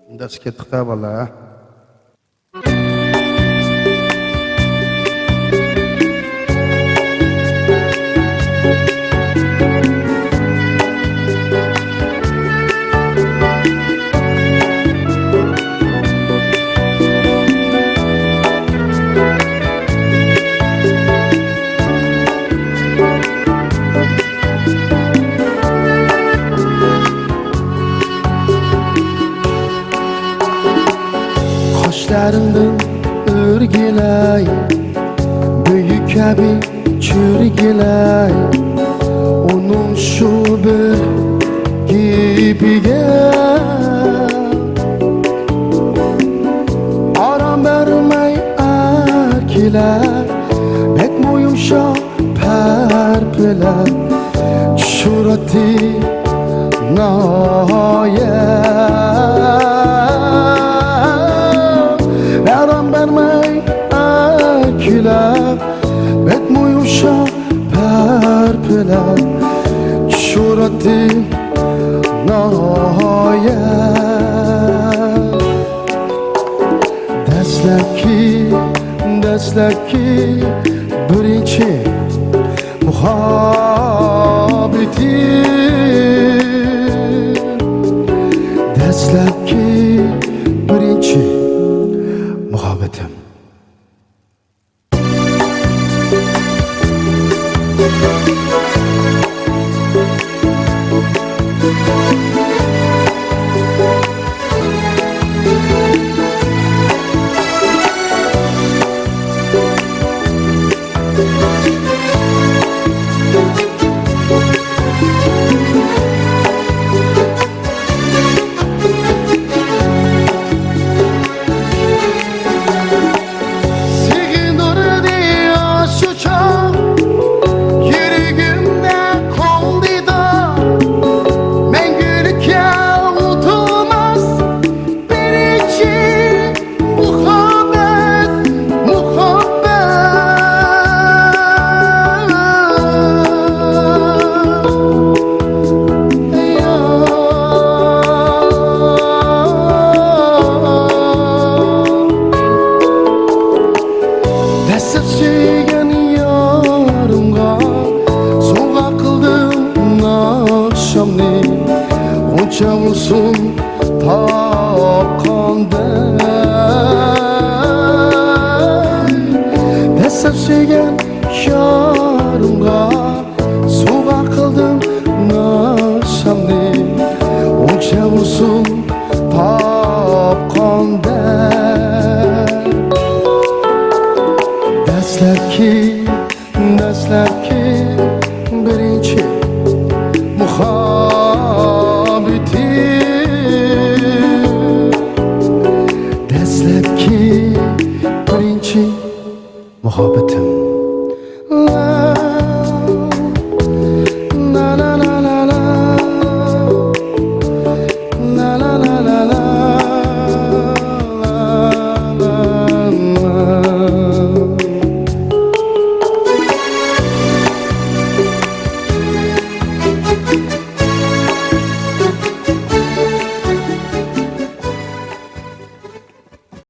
Dasket bolalar. Qoshlarimdan o'rgilay, büyük kabi cho'rgilay, onun shu bir gibiga aram bermay akilar, betmo yumshoq parpilar, surati noyat. Betmo yumshoq parpilar, surati noyat. Dastlabki birinchi muhabbetim, dastlabki birinchi muhabbetim. Onca uzun tapqanday, desem sevgan yorimga sovg'a qildim naqshamni. Onca uzun tapqanday, dastlabki birinchi muhabbat.